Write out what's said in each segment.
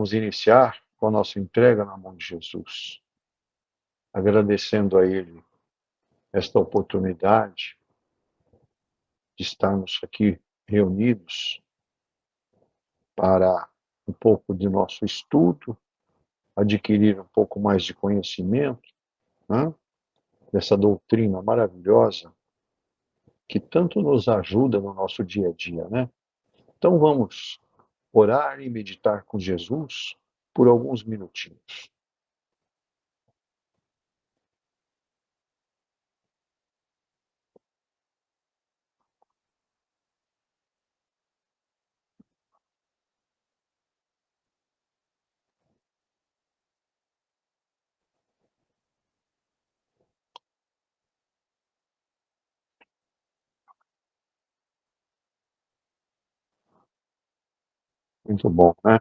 vamos iniciar com a nossa entrega na mão de Jesus, agradecendo a Ele esta oportunidade de estarmos aqui reunidos para um pouco de nosso estudo, adquirir um pouco mais de conhecimento, né, dessa doutrina maravilhosa que tanto nos ajuda no nosso dia a dia, né? Então vamos orar e meditar com Jesus por alguns minutinhos. Muito bom, né?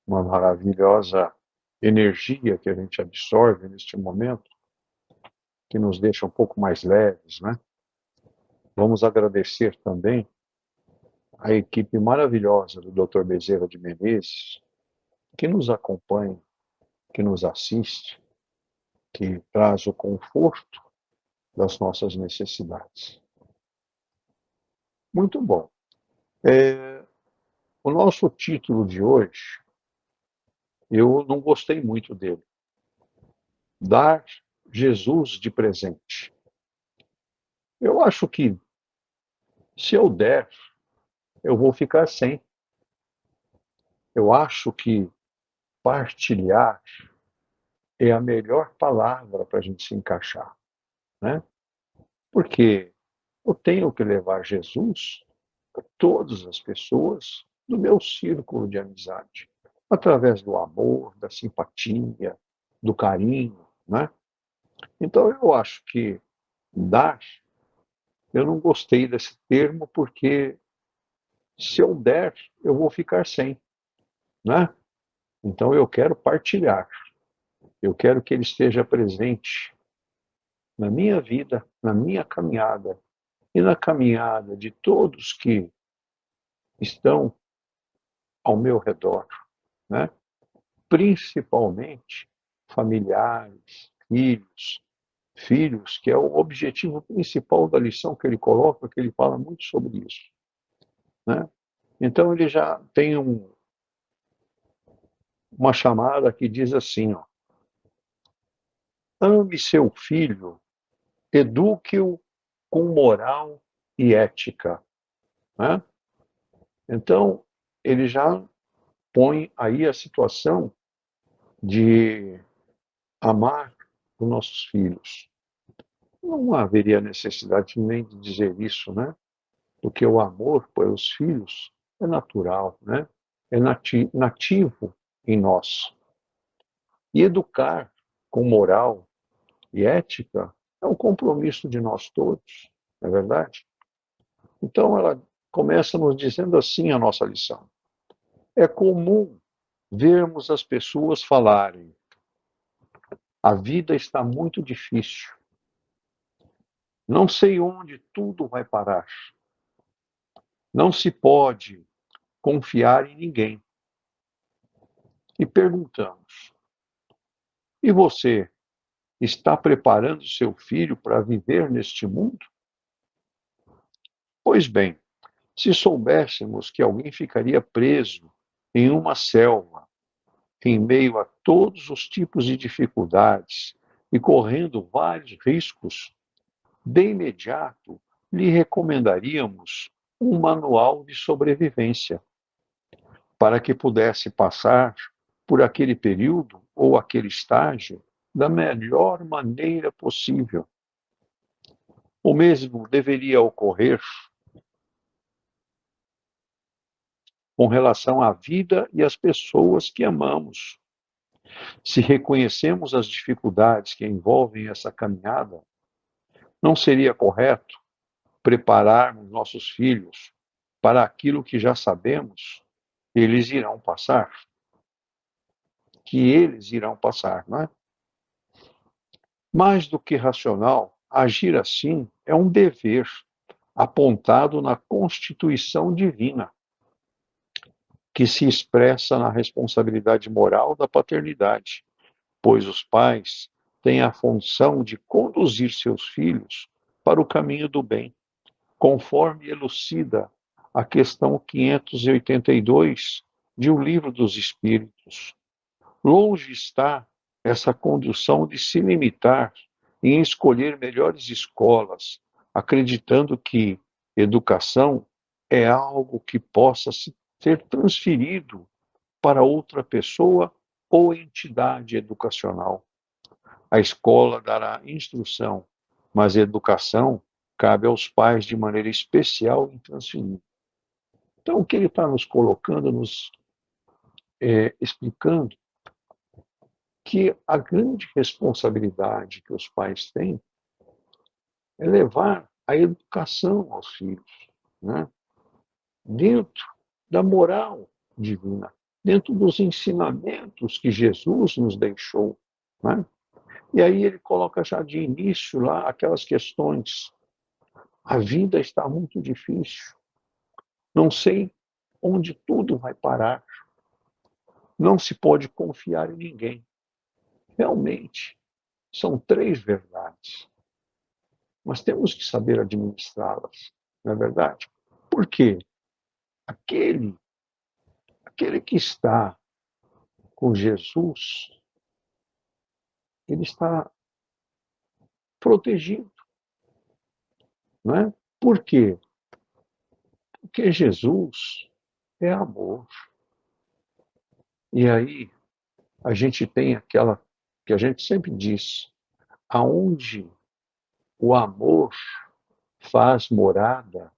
Uma maravilhosa energia que a gente absorve neste momento, que nos deixa um pouco mais leves, né? Vamos agradecer também a equipe maravilhosa do Dr. Bezerra de Menezes, que nos acompanha, que nos assiste, que traz o conforto das nossas necessidades. Muito bom. O nosso título de hoje, eu não gostei muito dele. Dar Jesus de presente. Eu acho que se eu der, eu vou ficar sem. Eu acho que partilhar é a melhor palavra para a gente se encaixar, né? Porque eu tenho que levar Jesus a todas as pessoas do meu círculo de amizade, através do amor, da simpatia, do carinho, né? Então eu acho que dar, eu não gostei desse termo porque se eu der, eu vou ficar sem, né? Então eu quero partilhar, eu quero que ele esteja presente na minha vida, na minha caminhada e na caminhada de todos que estão ao meu redor, né? Principalmente familiares, filhos, que é o objetivo principal da lição que ele coloca, que ele fala muito sobre isso, né? Então ele já tem uma chamada que diz assim, ó, ame seu filho, eduque-o com moral e ética, né? Então ele já põe aí a situação de amar os nossos filhos. Não haveria necessidade nem de dizer isso, né? Porque o amor pelos filhos é natural, né? É nativo em nós. E educar com moral e ética é um compromisso de nós todos, não é verdade? Então ela começa nos dizendo assim a nossa lição. É comum vermos as pessoas falarem: a vida está muito difícil, não sei onde tudo vai parar, não se pode confiar em ninguém. E perguntamos: e você está preparando seu filho para viver neste mundo? Pois bem, se soubéssemos que alguém ficaria preso em uma selva, em meio a todos os tipos de dificuldades e correndo vários riscos, de imediato lhe recomendaríamos um manual de sobrevivência, para que pudesse passar por aquele período ou aquele estágio da melhor maneira possível. O mesmo deveria ocorrer com relação à vida e às pessoas que amamos. Se reconhecemos as dificuldades que envolvem essa caminhada, não seria correto prepararmos nossos filhos para aquilo que já sabemos eles irão passar? Que eles irão passar, não é? Mais do que racional, agir assim é um dever apontado na Constituição Divina. que se expressa na responsabilidade moral da paternidade, pois os pais têm a função de conduzir seus filhos para o caminho do bem, conforme elucida a questão 582 de O Livro dos Espíritos. Longe está essa condução de se limitar em escolher melhores escolas, acreditando que educação é algo que possa ser transferido para outra pessoa ou entidade educacional. A escola dará instrução, mas a educação cabe aos pais de maneira especial em transferir. Então, o que ele está nos colocando, nos explicando, que a grande responsabilidade que os pais têm é levar a educação aos filhos, né? Dentro da moral divina, dentro dos ensinamentos que Jesus nos deixou, né? E aí ele coloca já de início lá aquelas questões. A vida está muito difícil. Não sei onde tudo vai parar. Não se pode confiar em ninguém. Realmente, são três verdades. Mas temos que saber administrá-las, não é verdade? Por quê? Aquele, aquele que está com Jesus, ele está protegido, não é? Por quê? Porque Jesus é amor. E aí a gente tem aquela que a gente sempre diz, aonde o amor faz morada,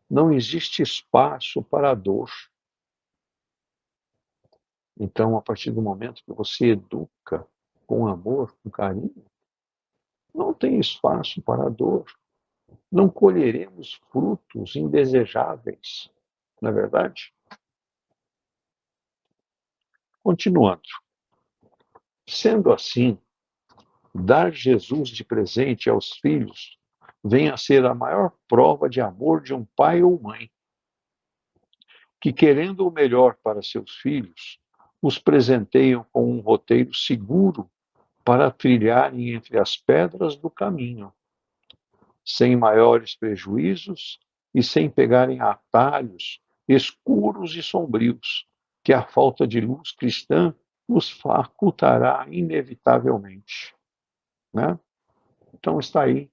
não existe espaço para a dor. Então, a partir do momento que você educa com amor, com carinho, não tem espaço para a dor. Não colheremos frutos indesejáveis, não é verdade? Continuando. Sendo assim, dar Jesus de presente aos filhos vem a ser a maior prova de amor de um pai ou mãe, que, querendo o melhor para seus filhos, os presenteiam com um roteiro seguro para trilharem entre as pedras do caminho, sem maiores prejuízos e sem pegarem atalhos escuros e sombrios, que a falta de luz cristã nos facultará inevitavelmente. Né? Então está aí,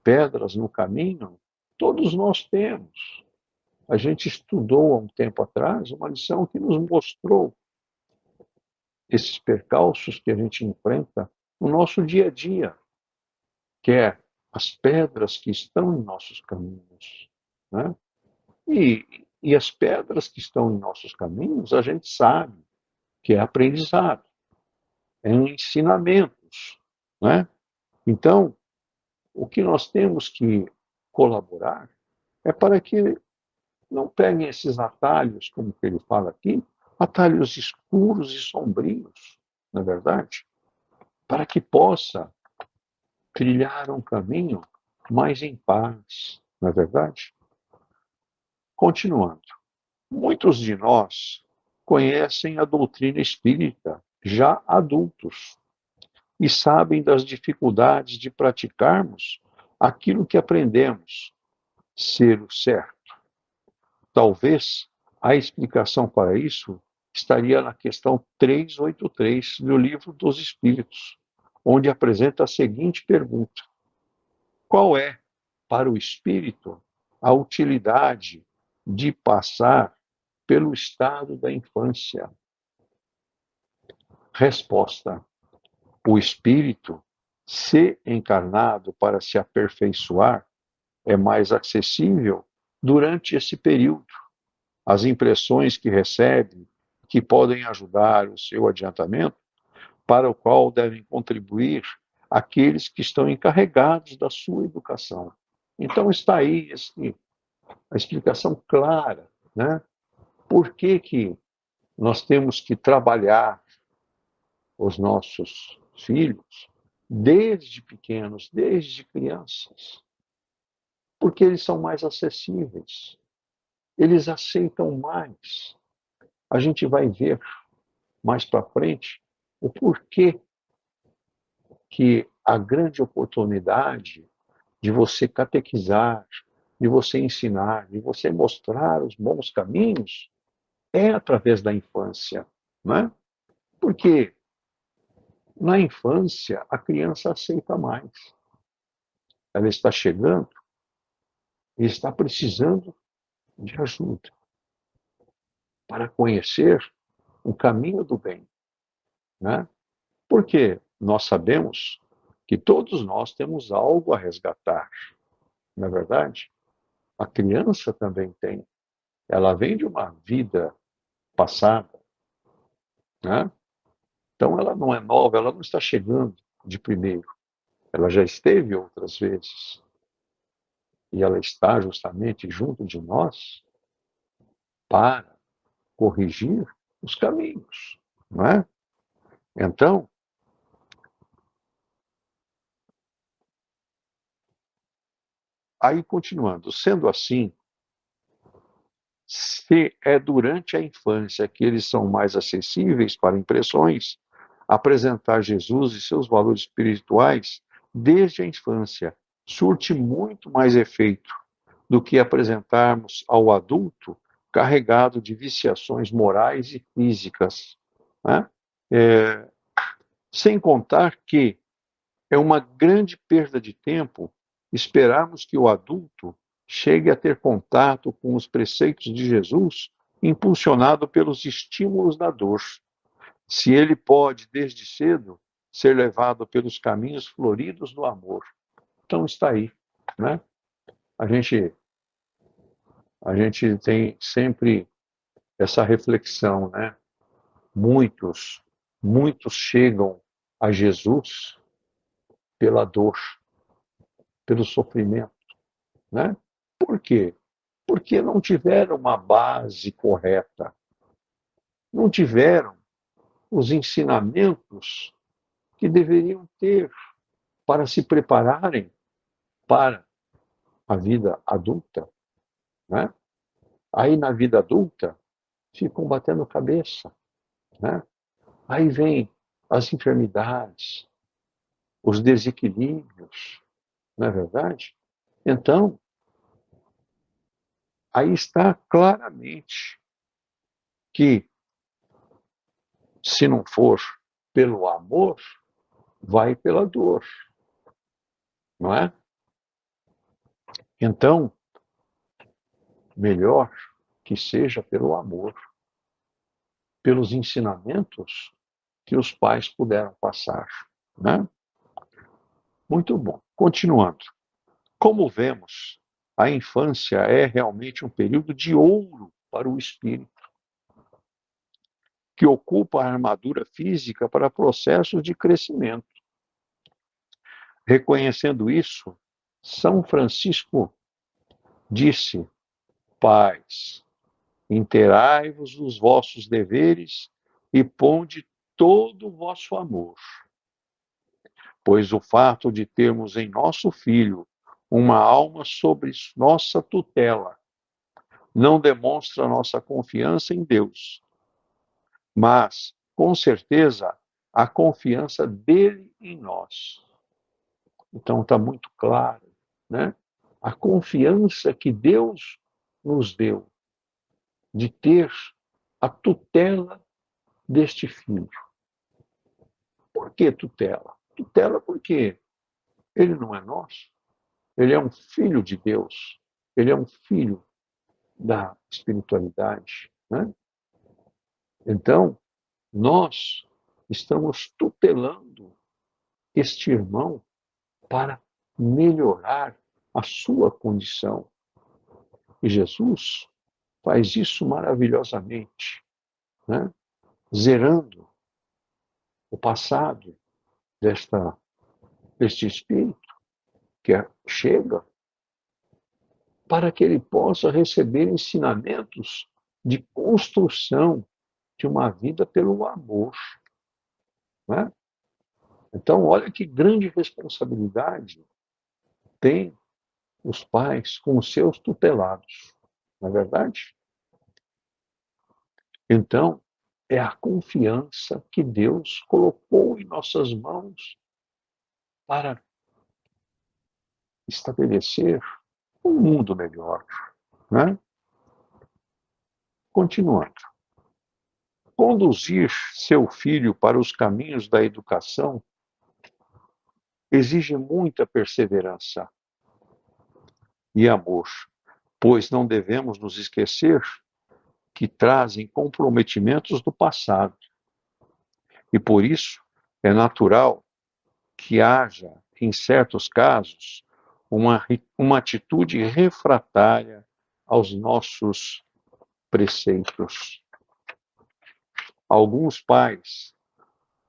pedras no caminho, todos nós temos. A gente estudou há um tempo atrás uma lição que nos mostrou esses percalços que a gente enfrenta no nosso dia a dia, que é as pedras que estão em nossos caminhos. Né? E as pedras que estão em nossos caminhos, a gente sabe que é aprendizado, é ensinamentos. Né? Então, o que nós temos que colaborar é para que não peguem esses atalhos, como ele fala aqui, atalhos escuros e sombrios, não é verdade? Para que possa trilhar um caminho mais em paz, não é verdade? Continuando. Muitos de nós conhecem a doutrina espírita já adultos e sabem das dificuldades de praticarmos aquilo que aprendemos ser o certo. Talvez a explicação para isso estaria na questão 383 do Livro dos Espíritos, onde apresenta a seguinte pergunta: qual é, para o espírito, a utilidade de passar pelo estado da infância? Resposta: o espírito, se encarnado para se aperfeiçoar, é mais acessível durante esse período. As impressões que recebe, que podem ajudar o seu adiantamento, para o qual devem contribuir aqueles que estão encarregados da sua educação. Então está aí a explicação clara, né? Por que nós temos que trabalhar os nossos filhos desde pequenos, desde crianças? Porque eles são mais acessíveis. eles aceitam mais. A gente vai ver mais para frente o porquê que a grande oportunidade de você catequizar, de você ensinar, de você mostrar os bons caminhos é através da infância, né? Porque na infância a criança aceita mais. Ela está chegando e está precisando de ajuda para conhecer o caminho do bem, né? Porque nós sabemos que todos nós temos algo a resgatar, não é verdade? A criança também tem. Ela vem de uma vida passada, né? Então ela não é nova, ela não está chegando de primeiro. Ela já esteve outras vezes. E ela está justamente junto de nós para corrigir os caminhos, não é? Então, aí continuando, sendo assim, se é durante a infância que eles são mais acessíveis para impressões, apresentar Jesus e seus valores espirituais desde a infância surte muito mais efeito do que apresentarmos ao adulto carregado de viciações morais e físicas, né? É, sem contar que é uma grande perda de tempo esperarmos que o adulto chegue a ter contato com os preceitos de Jesus, impulsionado pelos estímulos da dor. Se ele pode, desde cedo, ser levado pelos caminhos floridos do amor. Então está aí, né? A gente, a gente tem sempre essa reflexão, né? Muitos, muitos chegam a Jesus pela dor, pelo sofrimento, né? Por quê? Porque não tiveram uma base correta, não tiveram os ensinamentos que deveriam ter para se prepararem para a vida adulta, né? Aí na vida adulta ficam batendo cabeça, né? Aí vem as enfermidades, os desequilíbrios, não é verdade? Então, aí está claramente que se não for pelo amor, vai pela dor, não é? Então, melhor que seja pelo amor, pelos ensinamentos que os pais puderam passar, né? Muito bom. Continuando. Como vemos, a infância é realmente um período de ouro para o espírito, que ocupa a armadura física para processos de crescimento. Reconhecendo isso, São Francisco disse: Pais, interai-vos dos vossos deveres e ponde todo o vosso amor, pois o fato de termos em nosso filho uma alma sobre nossa tutela não demonstra nossa confiança em Deus, mas, com certeza, a confiança dele em nós. Então está muito claro, né? A confiança que Deus nos deu de ter a tutela deste filho. Por que tutela? Tutela porque ele não é nosso, ele é um filho de Deus, ele é um filho da espiritualidade, né? Então, nós estamos tutelando este irmão para melhorar a sua condição. E Jesus faz isso maravilhosamente, né? Zerando o passado deste espírito que chega para que ele possa receber ensinamentos de construção de uma vida pelo amor, né? Então, olha que grande responsabilidade tem os pais com os seus tutelados. não é verdade? Então, é a confiança que Deus colocou em nossas mãos para estabelecer um mundo melhor, né? Continuando. Conduzir seu filho para os caminhos da educação exige muita perseverança e amor, pois não devemos nos esquecer que trazem comprometimentos do passado. E por isso é natural que haja, em certos casos, uma atitude refratária aos nossos preceitos. Alguns pais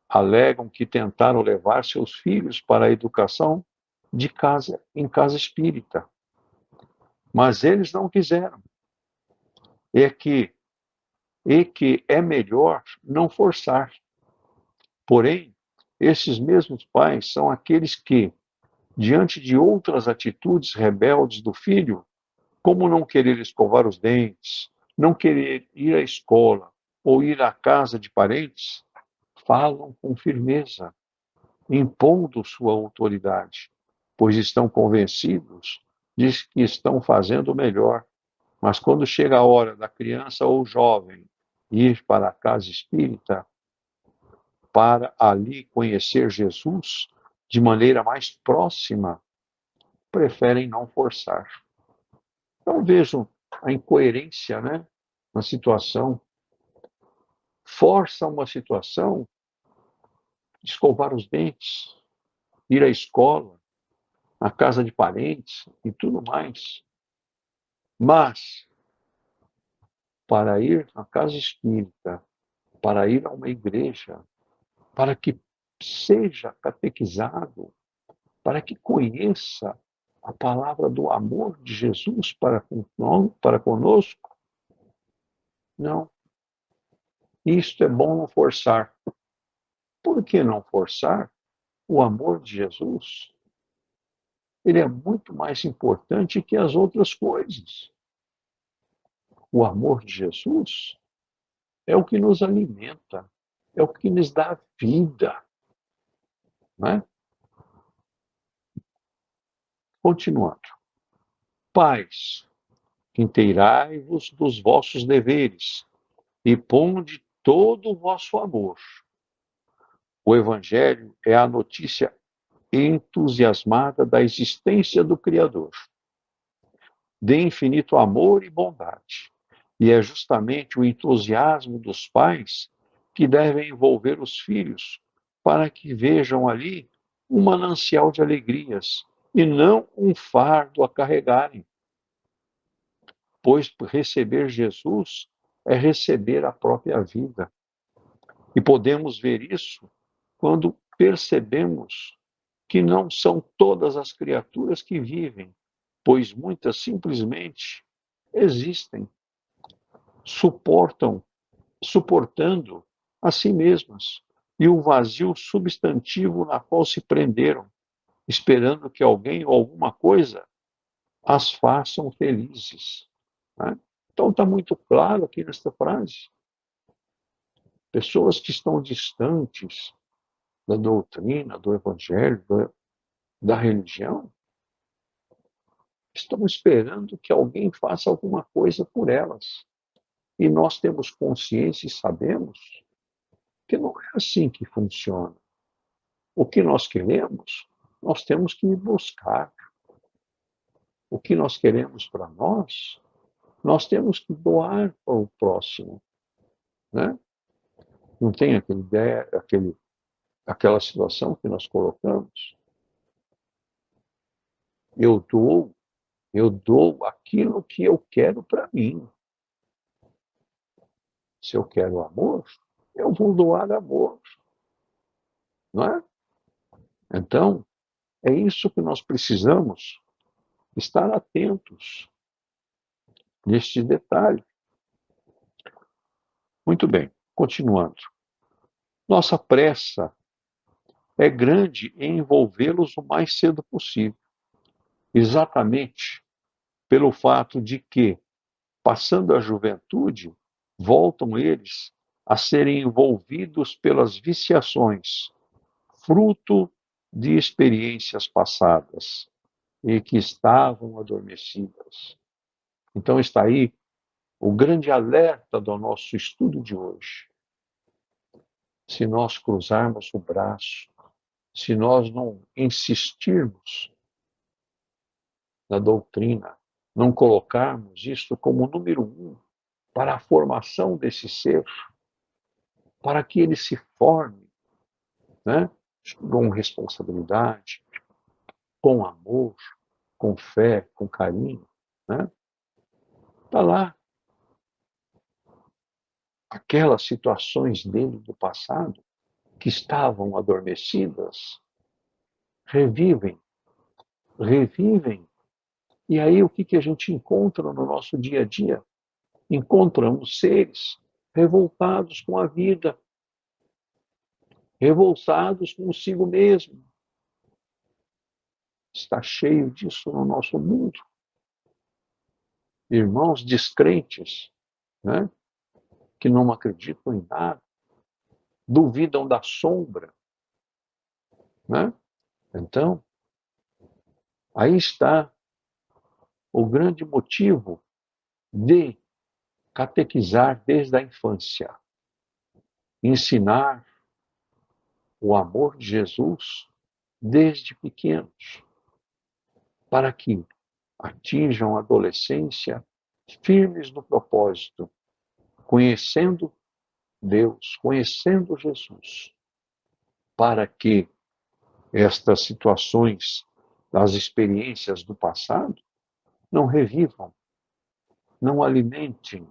alegam que tentaram levar seus filhos para a educação de casa em casa espírita, mas eles não quiseram. É que é melhor não forçar. Porém, esses mesmos pais são aqueles que, diante de outras atitudes rebeldes do filho, como não querer escovar os dentes, não querer ir à escola ou ir à casa de parentes, falam com firmeza, impondo sua autoridade, pois estão convencidos de que estão fazendo o melhor. Mas quando chega a hora da criança ou jovem ir para a casa espírita, para ali conhecer Jesus de maneira mais próxima, preferem não forçar. Então vejo a incoerência, né, na situação. Força uma situação, escovar os dentes, ir à escola, à casa de parentes e tudo mais. Mas, para ir à casa espírita, para ir a uma igreja, para que seja catequizado, para que conheça a palavra do amor de Jesus para conosco, não. Isto é bom não forçar. Por que não forçar? O amor de Jesus, ele é muito mais importante que as outras coisas. O amor de Jesus é o que nos alimenta, é o que nos dá vida, né? Continuando. Pais, inteirai-vos dos vossos deveres e ponde todo o vosso amor. O Evangelho é a notícia entusiasmada da existência do Criador, de infinito amor e bondade. E é justamente o entusiasmo dos pais que deve envolver os filhos para que vejam ali um manancial de alegrias e não um fardo a carregarem. Pois receber Jesus é receber a própria vida. E podemos ver isso quando percebemos que não são todas as criaturas que vivem, pois muitas simplesmente existem, suportando a si mesmas e o vazio substantivo na qual se prenderam, esperando que alguém ou alguma coisa as façam felizes. Né? Então está muito claro aqui nesta frase. Pessoas que estão distantes da doutrina, do evangelho, da religião, estão esperando que alguém faça alguma coisa por elas. E nós temos consciência e sabemos que não é assim que funciona. O que nós queremos, nós temos que ir buscar. O que nós queremos para nós temos que doar para o próximo. Né? Não tem aquela situação que nós colocamos? Eu dou, eu dou aquilo que eu quero para mim. Se eu quero amor, eu vou doar amor. Não é? Então, é isso que nós precisamos estar atentos neste detalhe. Muito bem, continuando. Nossa pressa é grande em envolvê-los o mais cedo possível, exatamente pelo fato de que passando a juventude, voltam eles a serem envolvidos pelas viciações, fruto de experiências passadas e que estavam adormecidas. Então está aí o grande alerta do nosso estudo de hoje. Se nós cruzarmos o braço, se nós não insistirmos na doutrina, não colocarmos isto como número um para a formação desse ser, para que ele se forme, né, com responsabilidade, com amor, com fé, com carinho, né? Está lá. Aquelas situações dele do passado que estavam adormecidas, revivem, revivem. E aí o que a gente encontra no nosso dia a dia? Encontramos seres revoltados com a vida, revoltados consigo mesmo. Está cheio disso no nosso mundo. Irmãos descrentes, né, que não acreditam em nada, duvidam da sombra, né? Então, aí está o grande motivo de catequizar desde a infância, ensinar o amor de Jesus desde pequenos, para que atinjam a adolescência firmes no propósito, conhecendo Deus, conhecendo Jesus, para que estas situações das experiências do passado não revivam, não alimentem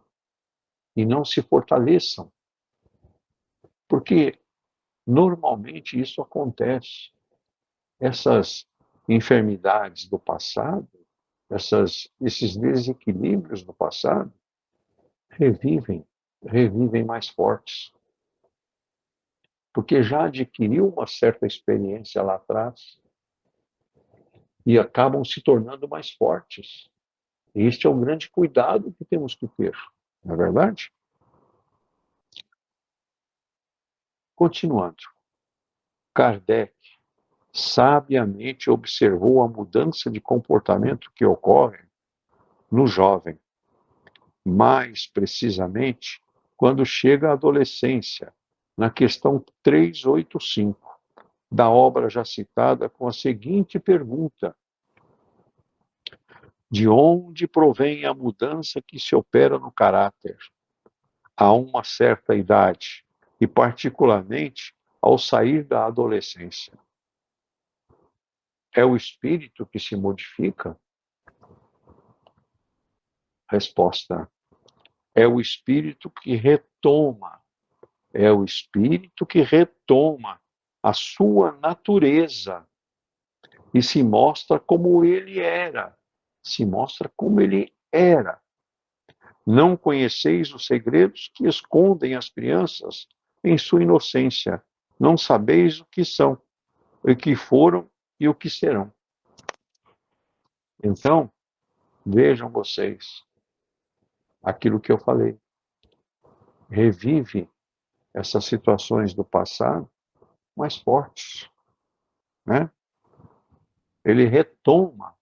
e não se fortaleçam. Porque normalmente isso acontece. Essas enfermidades do passado, esses desequilíbrios do passado, revivem, revivem mais fortes. Porque já adquiriu uma certa experiência lá atrás e acabam se tornando mais fortes. Este é um grande cuidado que temos que ter, não é verdade? Continuando, Kardec sabiamente observou a mudança de comportamento que ocorre no jovem, mais precisamente quando chega à adolescência, na questão 385 da obra já citada, com a seguinte pergunta: de onde provém a mudança que se opera no caráter a uma certa idade, e particularmente ao sair da adolescência? É o espírito que se modifica? Resposta: é o espírito que retoma, é o espírito que retoma a sua natureza e se mostra como ele era, se mostra como ele era. Não conheceis os segredos que escondem as crianças em sua inocência. Não sabeis o que são, o que foram e o que serão. Então, vejam vocês aquilo que eu falei. Revive essas situações do passado mais fortes, né? Ele retoma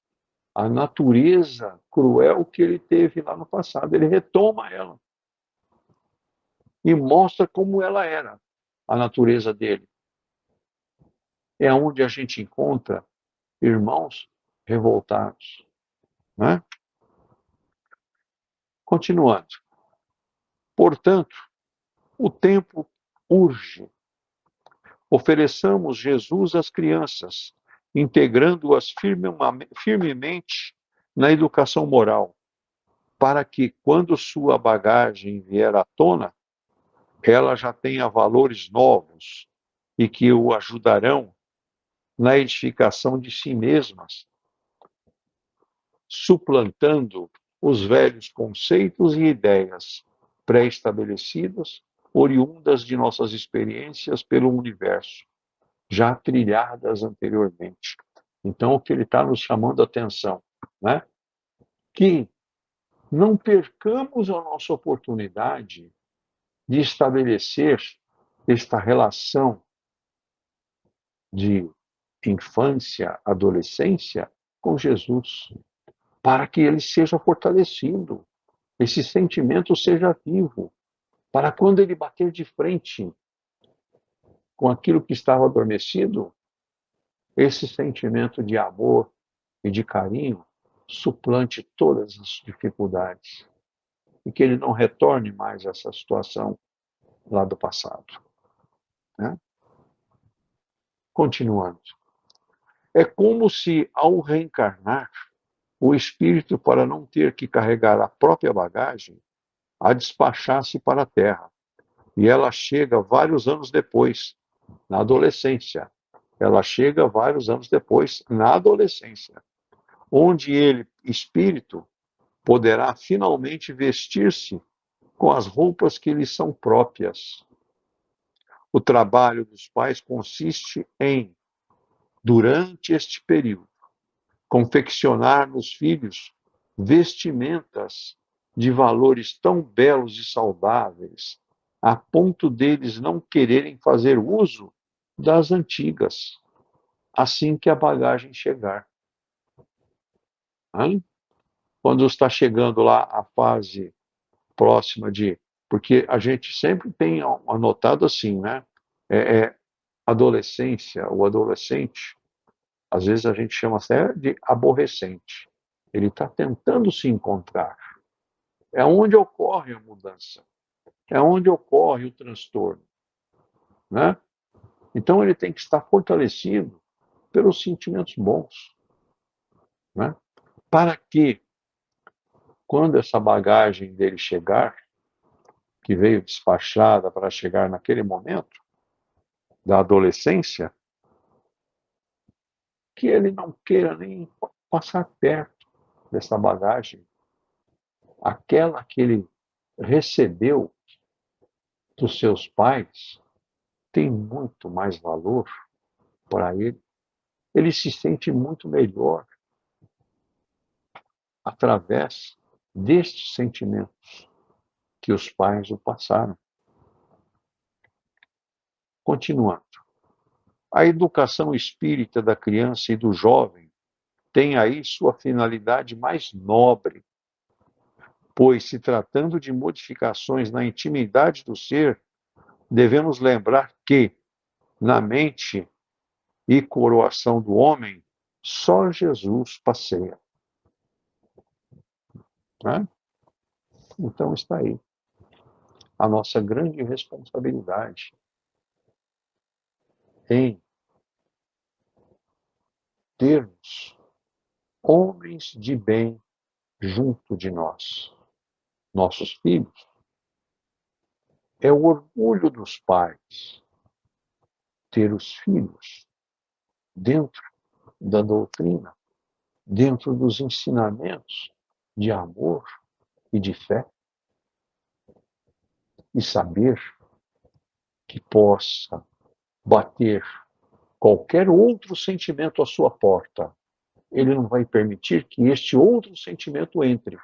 a natureza cruel que ele teve lá no passado. Ele retoma ela e mostra como ela era, a natureza dele. É onde a gente encontra irmãos revoltados, né? Continuando. Portanto, o tempo urge. Ofereçamos Jesus às crianças, integrando-as firmemente na educação moral, para que, quando sua bagagem vier à tona, ela já tenha valores novos e que o ajudarão na edificação de si mesmas, suplantando os velhos conceitos e ideias pré-estabelecidas, oriundas de nossas experiências pelo universo, já trilhadas anteriormente. Então, o que ele está nos chamando a atenção, né? Que não percamos a nossa oportunidade de estabelecer esta relação de infância, adolescência com Jesus, para que ele seja fortalecido, esse sentimento seja vivo, para quando ele bater de frente com aquilo que estava adormecido, esse sentimento de amor e de carinho suplante todas as dificuldades e que ele não retorne mais a essa situação lá do passado. Né? Continuando. É como se, ao reencarnar, o espírito, para não ter que carregar a própria bagagem, a despachasse para a Terra. E ela chega vários anos depois, na adolescência. Ela chega vários anos depois, na adolescência, onde ele, espírito, poderá finalmente vestir-se com as roupas que lhe são próprias. O trabalho dos pais consiste em, durante este período, confeccionar nos filhos vestimentas de valores tão belos e saudáveis, a ponto deles não quererem fazer uso das antigas, assim que a bagagem chegar. Quando está chegando lá a fase próxima de. Porque a gente sempre tem anotado assim, né? Adolescência, o adolescente, às vezes a gente chama até de aborrecente. Ele está tentando se encontrar. É onde ocorre a mudança. É onde ocorre o transtorno. Né? Então ele tem que estar fortalecido pelos sentimentos bons. Né? Para que, quando essa bagagem dele chegar, que veio despachada para chegar naquele momento da adolescência, que ele não queira nem passar perto dessa bagagem, aquela que ele recebeu dos seus pais, tem muito mais valor para ele. Ele se sente muito melhor através destes sentimentos que os pais o passaram. Continuando. A educação espírita da criança e do jovem tem aí sua finalidade mais nobre, pois, se tratando de modificações na intimidade do ser, devemos lembrar que, na mente e coroação do homem, só Jesus passeia. Né? Então está aí a nossa grande responsabilidade em termos homens de bem junto de nós, nossos filhos. É o orgulho dos pais ter os filhos dentro da doutrina, dentro dos ensinamentos de amor e de fé, e saber que possa bater qualquer outro sentimento à sua porta. Ele não vai permitir que este outro sentimento entre,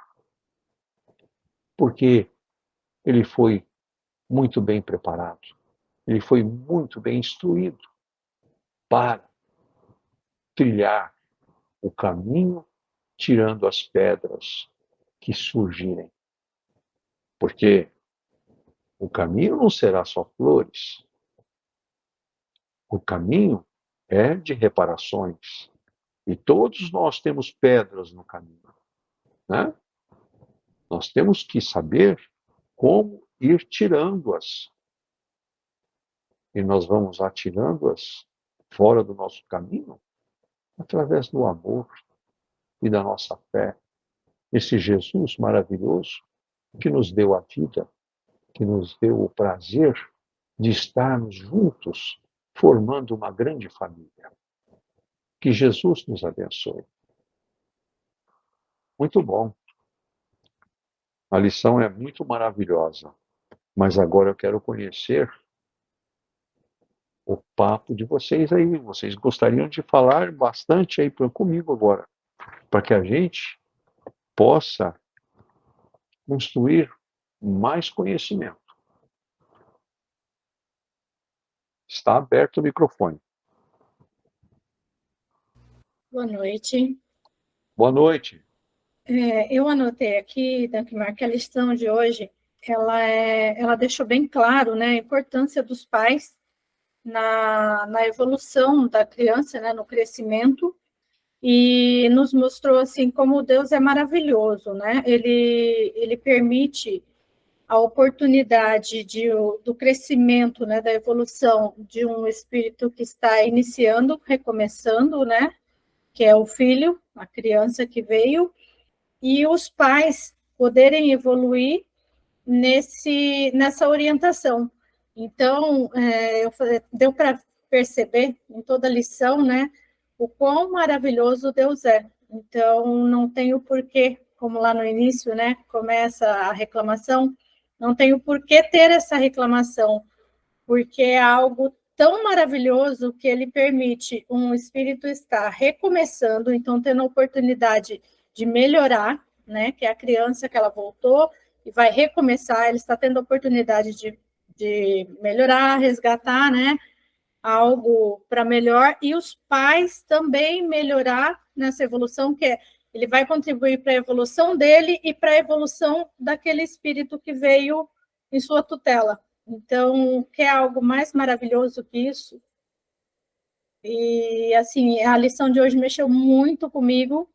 porque ele foi muito bem preparado, ele foi muito bem instruído para trilhar o caminho, tirando as pedras que surgirem. Porque o caminho não será só flores. O caminho é de reparações. E todos nós temos pedras no caminho. Né? Nós temos que saber como ir tirando-as. E nós vamos atirando-as fora do nosso caminho através do amor e da nossa fé. Esse Jesus maravilhoso que nos deu a vida, que nos deu o prazer de estarmos juntos, formando uma grande família. Que Jesus nos abençoe. Muito bom. A lição é muito maravilhosa. Mas agora eu quero conhecer o papo de vocês aí. Vocês gostariam de falar bastante aí comigo agora, para que a gente possa construir mais conhecimento. Está aberto o microfone. Boa noite. Boa noite. Eu anotei aqui, Dankmar, que a lição de hoje, ela deixou bem claro, né, a importância dos pais na evolução da criança, né, no crescimento, e nos mostrou, assim, como Deus é maravilhoso, né? Ele permite a oportunidade do crescimento, né, da evolução de um espírito que está iniciando, recomeçando, né, que é o filho, a criança que veio, e os pais poderem evoluir nessa orientação. Então, deu para perceber em toda a lição, né, o quão maravilhoso Deus é. Então, não tem o porquê, como lá no início, né, começa a reclamação, não tem o porquê ter essa reclamação, porque é algo tão maravilhoso que ele permite um espírito estar recomeçando, então tendo a oportunidade de melhorar, né, que é a criança que ela voltou e vai recomeçar, ele está tendo a oportunidade de melhorar, resgatar, né, algo para melhor, e os pais também melhorar nessa evolução, que é, ele vai contribuir para a evolução dele e para a evolução daquele espírito que veio em sua tutela. Então, quer algo mais maravilhoso que isso? E, assim, a lição de hoje mexeu muito comigo,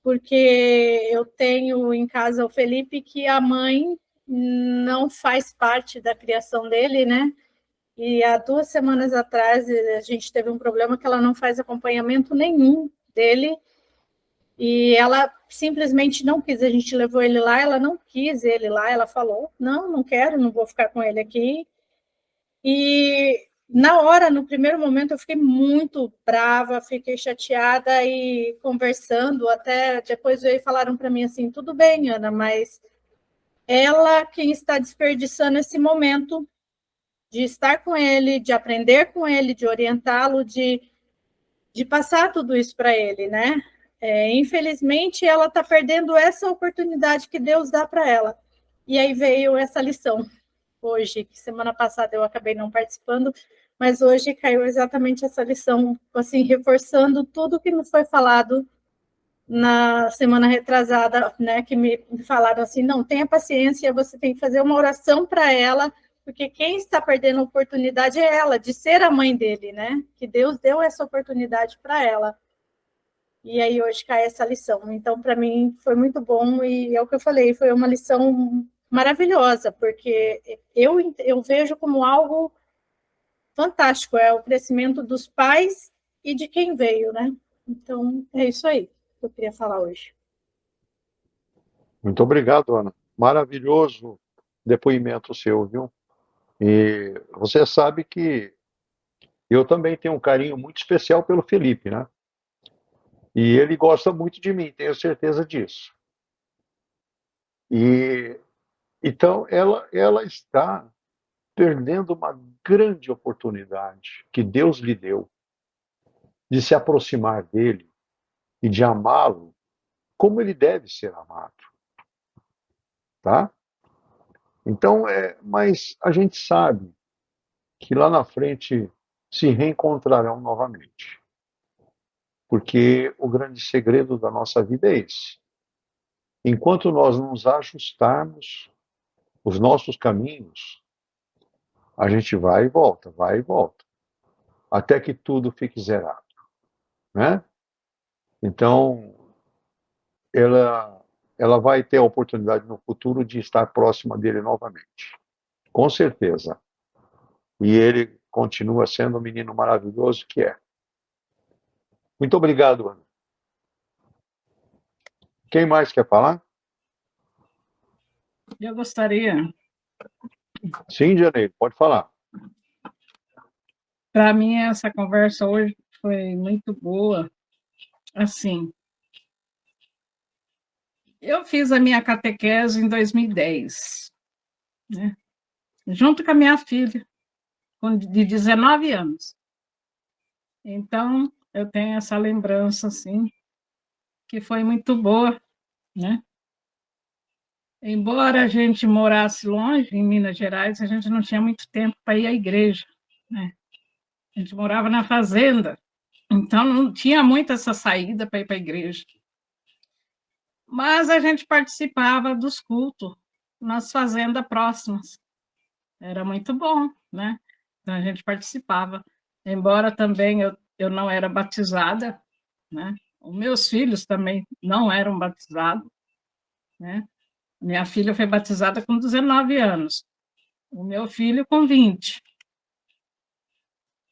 porque eu tenho em casa o Felipe, que a mãe não faz parte da criação dele, né? E há 2 semanas atrás a gente teve um problema que ela não faz acompanhamento nenhum dele, e ela simplesmente não quis. A gente levou ele lá, ela não quis ele lá, ela falou, não quero, não vou ficar com ele aqui. E na hora, no primeiro momento, eu fiquei muito brava, fiquei chateada e conversando, até depois veio e falaram para mim assim, tudo bem, Ana, mas ela quem está desperdiçando esse momento de estar com ele, de aprender com ele, de orientá-lo, de passar tudo isso para ele, né? Infelizmente, ela está perdendo essa oportunidade que Deus dá para ela. E aí veio essa lição hoje, que semana passada eu acabei não participando, mas hoje caiu exatamente essa lição, assim, reforçando tudo que me foi falado na semana retrasada, né, que me falaram assim, não, tenha paciência, você tem que fazer uma oração para ela, porque quem está perdendo a oportunidade é ela, de ser a mãe dele, né, que Deus deu essa oportunidade para ela. E aí hoje cai essa lição. Então, para mim, foi muito bom, e é o que eu falei, foi uma lição maravilhosa, porque eu vejo como algo fantástico, é o crescimento dos pais e de quem veio, né? Então, é isso aí que eu queria falar hoje. Muito obrigado, Ana. Maravilhoso depoimento seu, viu? E você sabe que eu também tenho um carinho muito especial pelo Felipe, né? E ele gosta muito de mim, tenho certeza disso. E então ela está perdendo uma grande oportunidade que Deus lhe deu de se aproximar dele e de amá-lo como ele deve ser amado, tá? Então, mas a gente sabe que lá na frente se reencontrarão novamente, porque o grande segredo da nossa vida é esse. Enquanto nós nos ajustarmos os nossos caminhos, a gente vai e volta, até que tudo fique zerado, né? Então, ela vai ter a oportunidade no futuro de estar próxima dele novamente, com certeza. E ele continua sendo o menino maravilhoso que é. Muito obrigado, Ana. Quem mais quer falar? Eu gostaria, Sim, Janeiro, pode falar. para mim, essa conversa hoje foi muito boa. Assim, eu fiz a minha catequese em 2010, né? Junto com a minha filha, de 19 anos. Então, eu tenho essa lembrança, assim, que foi muito boa, né? Embora a gente morasse longe, em Minas Gerais, a gente não tinha muito tempo para ir à igreja, né? A gente morava na fazenda, então não tinha muito essa saída para ir para a igreja. Mas a gente participava dos cultos nas fazendas próximas. Era muito bom, né? Então a gente participava. Embora também eu não era batizada, né? Os meus filhos também não eram batizados, né? Minha filha foi batizada com 19 anos, o meu filho com 20,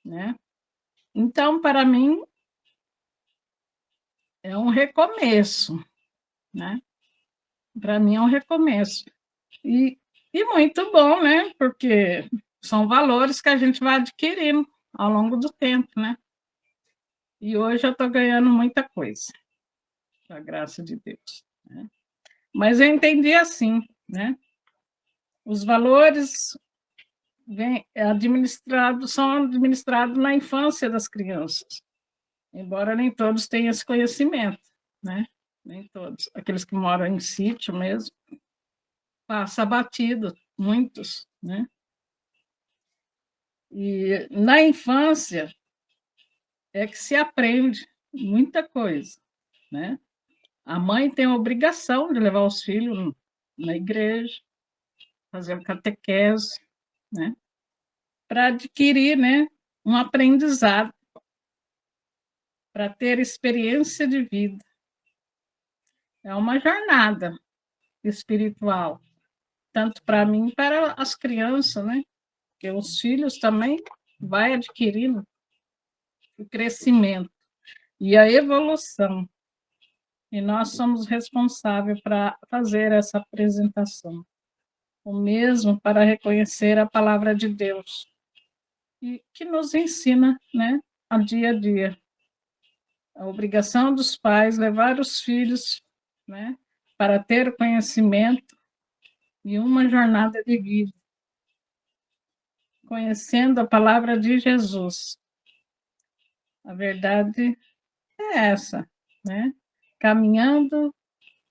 né? Então, para mim, é um recomeço, né? Para mim é um recomeço. E muito bom, né? Porque são valores que a gente vai adquirindo ao longo do tempo, né? E hoje eu estou ganhando muita coisa, com a graça de Deus, né? Mas eu entendi assim, né? Os valores são administrados na infância das crianças, embora nem todos tenham esse conhecimento, né? Nem todos. Aqueles que moram em sítio mesmo, passa batido, muitos, né? E na infância é que se aprende muita coisa, né? A mãe tem a obrigação de levar os filhos na igreja, fazer a catequese, né? Para adquirir, né, um aprendizado, para ter experiência de vida. É uma jornada espiritual, tanto para mim como para as crianças, né? Porque os filhos também vai adquirindo o crescimento e a evolução. E nós somos responsáveis para fazer essa apresentação. O mesmo para reconhecer a palavra de Deus, e que nos ensina, né, a dia a dia. A obrigação dos pais levar os filhos, né, para ter conhecimento e uma jornada de vida, conhecendo a palavra de Jesus. A verdade é essa, né? Caminhando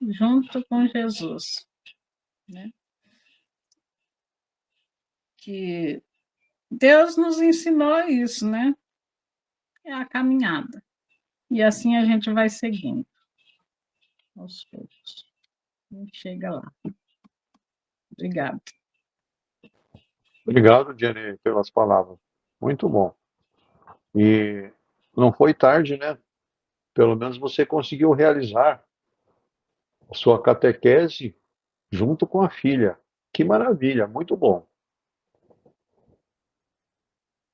junto com Jesus, né? Que Deus nos ensinou isso, né? É a caminhada. E assim a gente vai seguindo aos poucos. A gente chega lá. Obrigada. Obrigado, Jenny, pelas palavras. Muito bom. E não foi tarde, né? Pelo menos você conseguiu realizar a sua catequese junto com a filha. Que maravilha, muito bom.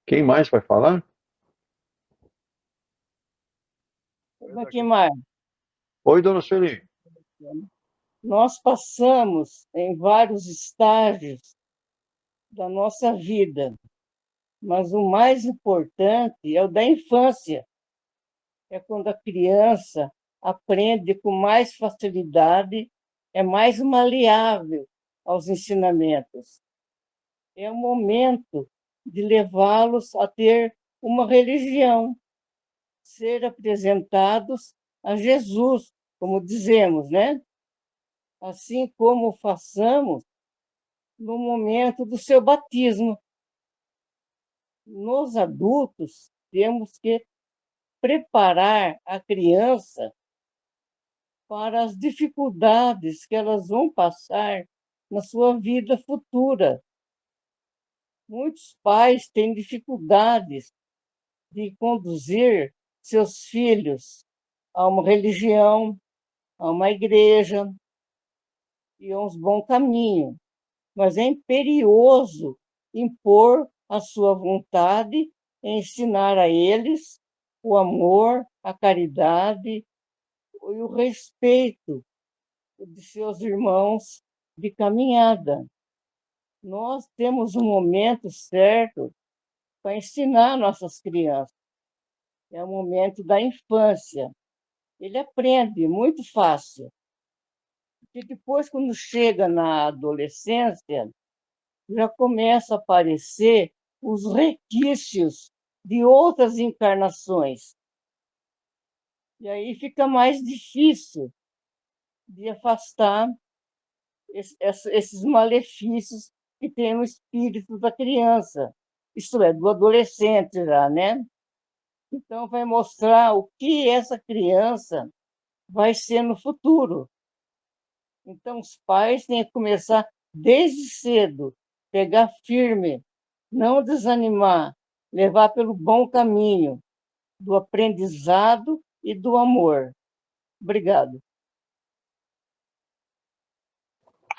Quem mais vai falar? Aquimar, Oi, dona Sueli. nós passamos em vários estágios da nossa vida, mas o mais importante é o da infância. É quando a criança aprende com mais facilidade, é mais maleável aos ensinamentos. É o momento de levá-los a ter uma religião, ser apresentados a Jesus, como dizemos, né? Assim como façamos no momento do seu batismo. Nós adultos temos que preparar a criança para as dificuldades que elas vão passar na sua vida futura. Muitos pais têm dificuldades de conduzir seus filhos a uma religião, a uma igreja e a um bom caminho, mas é imperioso impor a sua vontade e ensinar a eles o amor, a caridade e o respeito de seus irmãos de caminhada. Nós temos um momento certo para ensinar nossas crianças. É o momento da infância. Ele aprende muito fácil. E depois, quando chega na adolescência, já começa a aparecer os requisitos de outras encarnações. E aí fica mais difícil de afastar esses malefícios que tem no espírito da criança, isto é, do adolescente já, né? Então, vai mostrar o que essa criança vai ser no futuro. Então, os pais têm que começar desde cedo, pegar firme, não desanimar, levar pelo bom caminho do aprendizado e do amor. Obrigado.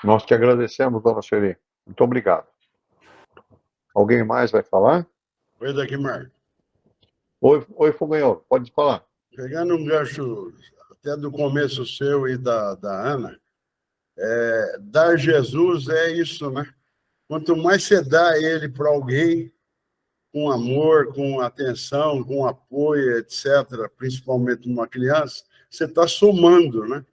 Nós te agradecemos, dona Sueli. Muito obrigado. Alguém mais vai falar? Oi, daqui, Marco. Oi, Foganholo, pode falar. Pegando um gancho até do começo seu e da Ana, dar Jesus é isso, né? Quanto mais você dá ele para alguém, com amor, com atenção, com apoio, etc., principalmente uma criança, você está somando, né?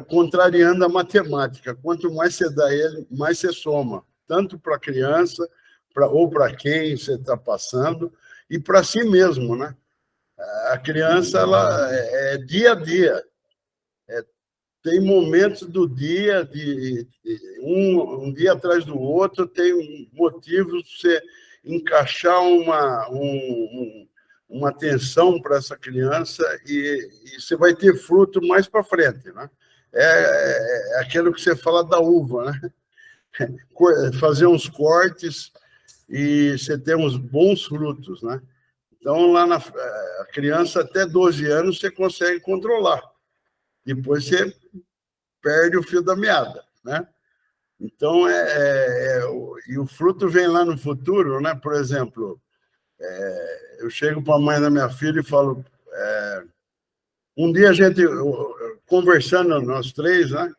Contrariando a matemática. Quanto mais você dá ele, mais você soma, tanto para a criança, ou para quem você está passando, e para si mesmo, né? A criança, ela é dia a dia. Tem momentos do dia, um dia atrás do outro, tem motivos de você encaixar uma atenção para essa criança e você vai ter fruto mais para frente, né? É aquilo que você fala da uva, né? Fazer uns cortes e você ter uns bons frutos, né? Então, a criança até 12 anos você consegue controlar. Depois você perde o fio da meada, né? Então, e o fruto vem lá no futuro, né? Por exemplo, eu chego para a mãe da minha filha e falo, um dia a gente, conversando nós três, né?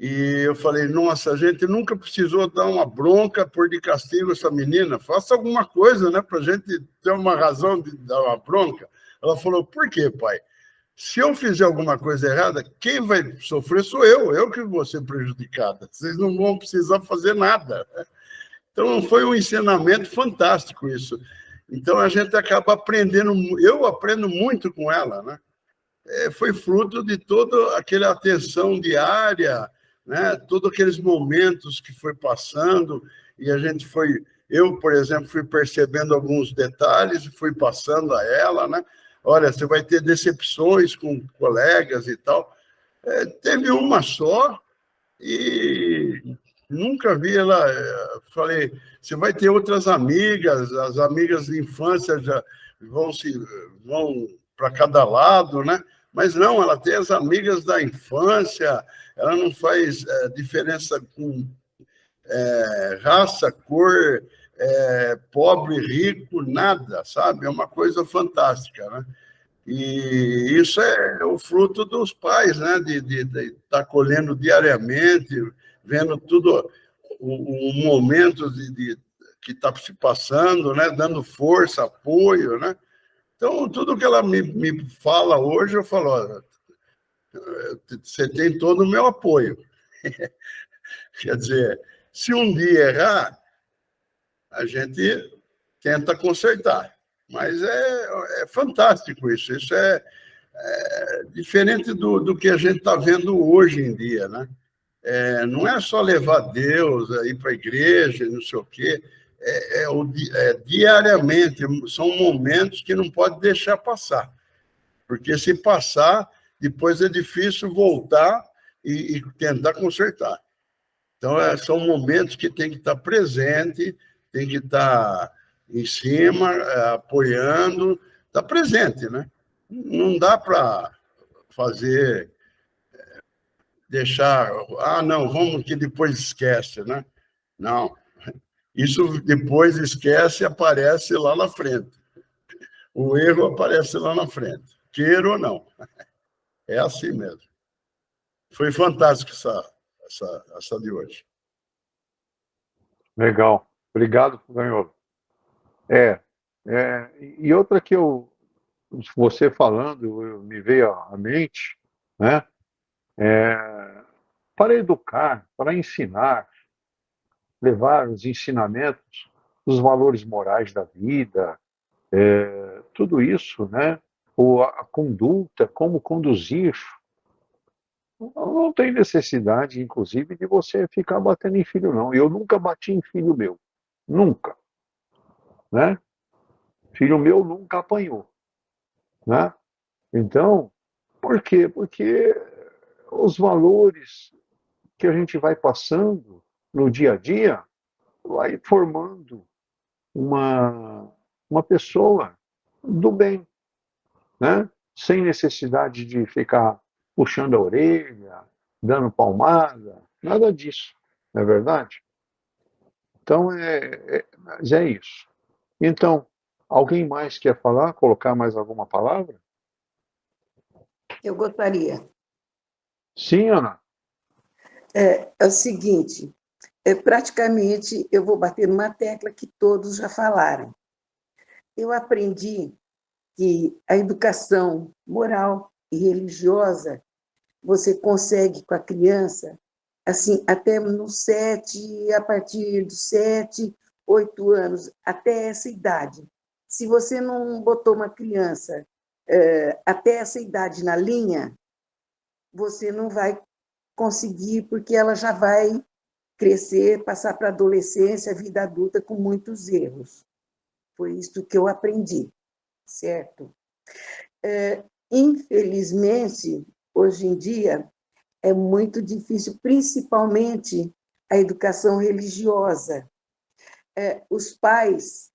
E eu falei, nossa, a gente nunca precisou dar uma bronca por de castigo essa menina, faça alguma coisa, né? Para a gente ter uma razão de dar uma bronca. Ela falou, por quê, pai? Se eu fizer alguma coisa errada, quem vai sofrer sou eu que vou ser prejudicada. Vocês não vão precisar fazer nada. Então, foi um ensinamento fantástico isso. Então, a gente acaba aprendendo, eu aprendo muito com ela, né? Foi fruto de toda aquela atenção diária, né? Todos aqueles momentos que foi passando, e a gente foi... Eu, por exemplo, fui percebendo alguns detalhes e fui passando a ela, né? Olha, você vai ter decepções com colegas e tal. Teve uma só e nunca vi ela... Falei, você vai ter outras amigas, as amigas de infância já vão para cada lado, né? Mas não, ela tem as amigas da infância, ela não faz diferença com raça, cor, pobre, rico, nada, sabe? É uma coisa fantástica, né? E isso é o fruto dos pais, né? De estar colhendo diariamente, vendo tudo o momento que está se passando, né? Dando força, apoio, né? Então, tudo que ela me fala hoje, eu falo, olha, você tem todo o meu apoio. Quer dizer, se um dia errar, a gente tenta consertar. Mas é fantástico isso. Isso é diferente do que a gente está vendo hoje em dia, né? Não é só levar Deus aí para a igreja, não sei o quê. Diariamente, são momentos que não pode deixar passar. Porque se passar, depois é difícil voltar e tentar consertar. Então, são momentos que tem que estar presente, tem que estar em cima, apoiando, estar presente, né? Não dá para fazer, deixar, não, vamos que depois esquece, né? Não, isso depois esquece e aparece lá na frente. O erro aparece lá na frente, queira ou não. É assim mesmo. Foi fantástico essa de hoje. Legal. Obrigado, Foganholo. E outra que você falando, me veio à mente, né? Para educar, para ensinar, levar os ensinamentos, os valores morais da vida, tudo isso, né? Ou a conduta, como conduzir, Não tem necessidade, inclusive, de você ficar batendo em filho, não. Eu nunca bati em filho meu. Nunca. Né? Filho meu nunca apanhou. Né? Então, por quê? Porque os valores que a gente vai passando no dia a dia vai formando uma, uma pessoa do bem, né? Sem necessidade de ficar puxando a orelha, dando palmada, nada disso, não é verdade? Então, mas é isso. Então, alguém mais quer falar, colocar mais alguma palavra? Eu gostaria. Sim, Ana? É o seguinte, praticamente eu vou bater numa tecla que todos já falaram. Eu aprendi que a educação moral e religiosa você consegue com a criança, assim, até no 7, a partir dos 7, 8 anos, até essa idade. Se você não botou uma criança até essa idade na linha, você não vai conseguir, porque ela já vai crescer, passar para a adolescência, a vida adulta com muitos erros. Foi isso que eu aprendi, certo? Infelizmente, hoje em dia, é muito difícil, principalmente a educação religiosa. Os pais,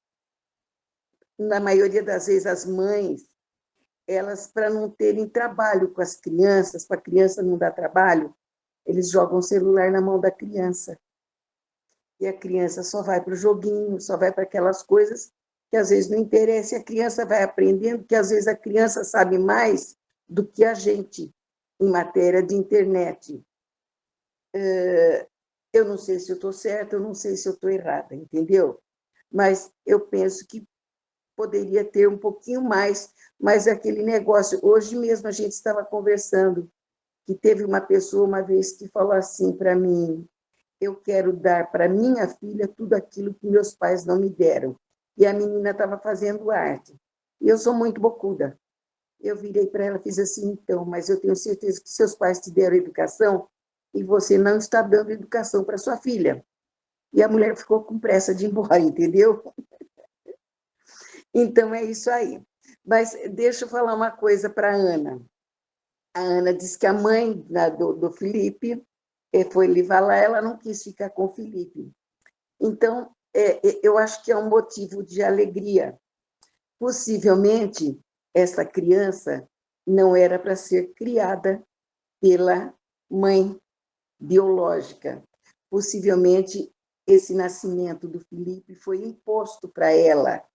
na maioria das vezes as mães, elas, para não terem trabalho com as crianças, para a criança não dar trabalho, eles jogam o celular na mão da criança. E a criança só vai para o joguinho, só vai para aquelas coisas que às vezes não interessa, e a criança vai aprendendo que às vezes a criança sabe mais do que a gente em matéria de internet. Eu não sei se eu estou certa, eu não sei se eu estou errada, entendeu? Mas eu penso que poderia ter um pouquinho mais, mas aquele negócio, hoje mesmo a gente estava conversando, que teve uma pessoa uma vez que falou assim para mim: eu quero dar para minha filha tudo aquilo que meus pais não me deram. E a menina estava fazendo arte. E eu sou muito bocuda. Eu virei para ela e fiz assim: então, mas eu tenho certeza que seus pais te deram educação e você não está dando educação para sua filha. E a mulher ficou com pressa de ir embora, entendeu? Então, é isso aí. Mas deixa eu falar uma coisa para a Ana. A Ana disse que a mãe do Felipe foi levar lá, ela não quis ficar com o Felipe. Então, eu acho que é um motivo de alegria. Possivelmente, essa criança não era para ser criada pela mãe biológica. Possivelmente, esse nascimento do Felipe foi imposto para ela.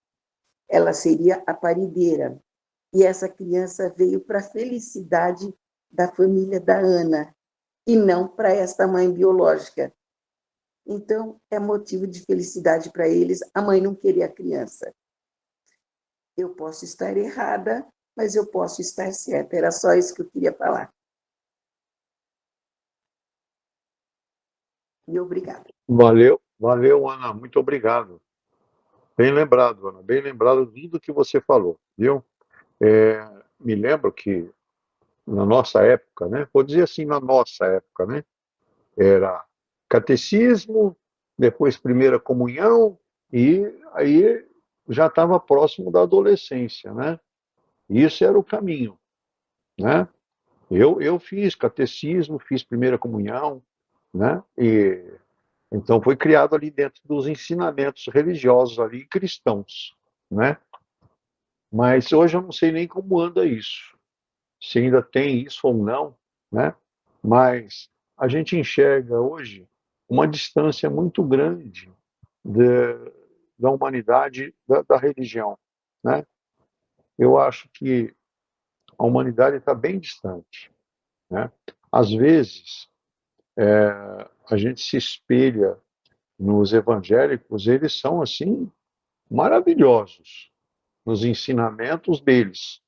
Ela seria a parideira. E essa criança veio para a felicidade da família da Ana, e não para esta mãe biológica. Então, é motivo de felicidade para eles a mãe não querer a criança. Eu posso estar errada, mas eu posso estar certa. Era só isso que eu queria falar. E obrigada. Valeu, valeu, Ana, muito obrigado. Bem lembrado, Ana, bem lembrado de tudo que você falou, viu? Me lembro que na nossa época, né? Vou dizer assim, na nossa época, né? Era catecismo, depois primeira comunhão, e aí já estava próximo da adolescência, né? Isso era o caminho, né? Eu fiz catecismo, fiz primeira comunhão, né? E então foi criado ali dentro dos ensinamentos religiosos ali cristãos, né? Mas hoje eu não sei nem como anda isso, se ainda tem isso ou não, né? Mas a gente enxerga hoje uma distância muito grande da humanidade, da religião, né? Eu acho que a humanidade está bem distante, né? Às vezes, a gente se espelha nos evangélicos, eles são assim maravilhosos nos ensinamentos deles,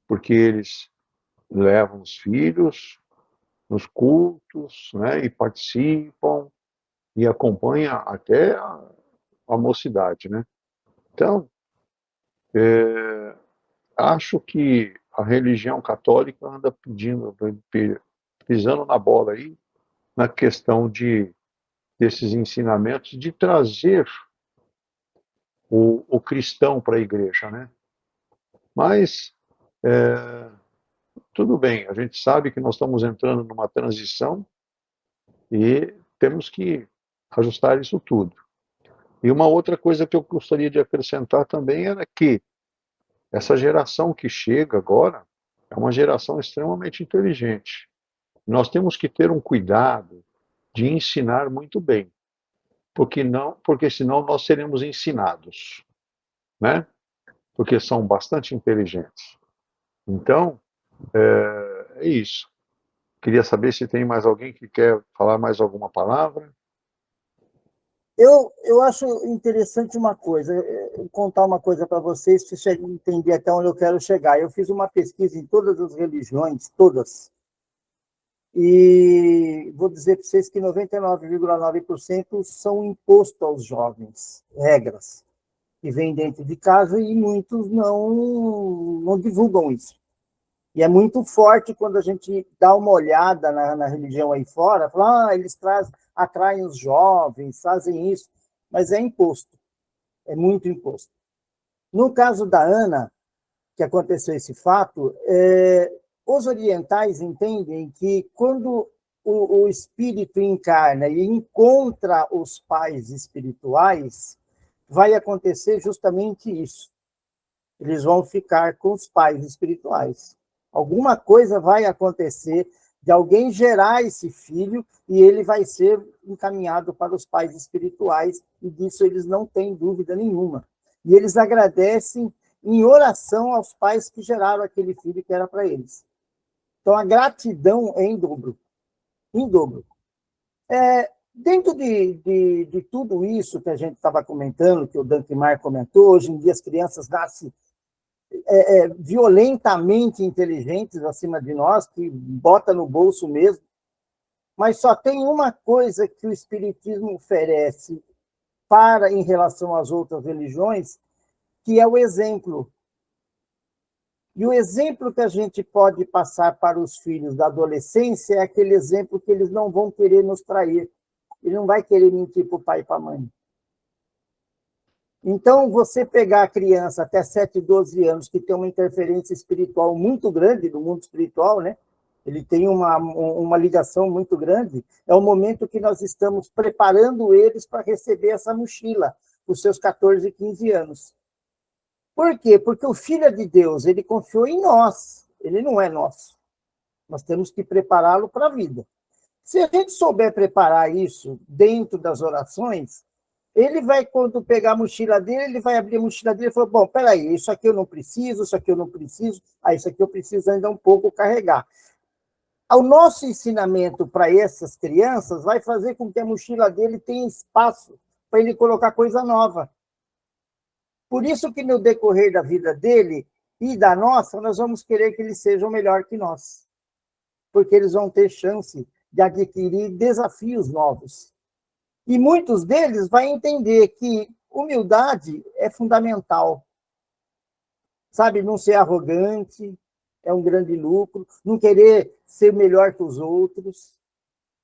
porque eles levam os filhos nos cultos, né, e participam e acompanham até a mocidade, né? Então, acho que a religião católica anda pedindo, pisando na bola aí, na questão desses ensinamentos, de trazer o cristão para a igreja, né? Mas tudo bem, a gente sabe que nós estamos entrando numa transição e temos que ajustar isso tudo. E uma outra coisa que eu gostaria de acrescentar também era que essa geração que chega agora é uma geração extremamente inteligente. Nós temos que ter um cuidado de ensinar muito bem, porque senão nós seremos ensinados, né? Porque são bastante inteligentes. Então, é isso. Queria saber se tem mais alguém que quer falar mais alguma palavra. Eu acho interessante uma coisa, contar uma coisa para vocês, para vocês entender até onde eu quero chegar. Eu fiz uma pesquisa em todas as religiões, todas, e vou dizer para vocês que 99,9% são impostos aos jovens, regras, que vêm dentro de casa e muitos não divulgam isso. E é muito forte quando a gente dá uma olhada na religião aí fora, fala, eles atraem os jovens, fazem isso, mas é imposto, é muito imposto. No caso da Ana, que aconteceu esse fato, os orientais entendem que quando o espírito encarna e encontra os pais espirituais, vai acontecer justamente isso. Eles vão ficar com os pais espirituais. Alguma coisa vai acontecer de alguém gerar esse filho e ele vai ser encaminhado para os pais espirituais, e disso eles não têm dúvida nenhuma. E eles agradecem em oração aos pais que geraram aquele filho que era para eles. Então, a gratidão é em dobro. Em dobro. Dentro de tudo isso que a gente estava comentando, que o Dankmar comentou, hoje em dia as crianças nascem violentamente inteligentes acima de nós, que bota no bolso mesmo, mas só tem uma coisa que o Espiritismo oferece em relação às outras religiões, que é o exemplo. E o exemplo que a gente pode passar para os filhos da adolescência é aquele exemplo que eles não vão querer nos trair. Ele não vai querer mentir para o pai e para a mãe. Então, você pegar a criança até 7, 12 anos, que tem uma interferência espiritual muito grande no mundo espiritual, né? Ele tem uma ligação muito grande, é o momento que nós estamos preparando eles para receber essa mochila, os seus 14, 15 anos. Por quê? Porque o Filho de Deus, ele confiou em nós, ele não é nosso. Nós temos que prepará-lo para a vida. Se a gente souber preparar isso dentro das orações, ele vai, quando pegar a mochila dele, ele vai abrir a mochila dele e falar, bom, peraí, isso aqui eu não preciso, isso aqui eu não preciso, isso aqui eu preciso ainda um pouco carregar. O nosso ensinamento para essas crianças vai fazer com que a mochila dele tenha espaço para ele colocar coisa nova. Por isso que no decorrer da vida dele e da nossa, nós vamos querer que eles sejam melhor que nós, porque eles vão ter chance de adquirir desafios novos. E muitos deles vão entender que humildade é fundamental. Sabe, não ser arrogante é um grande lucro, não querer ser melhor que os outros.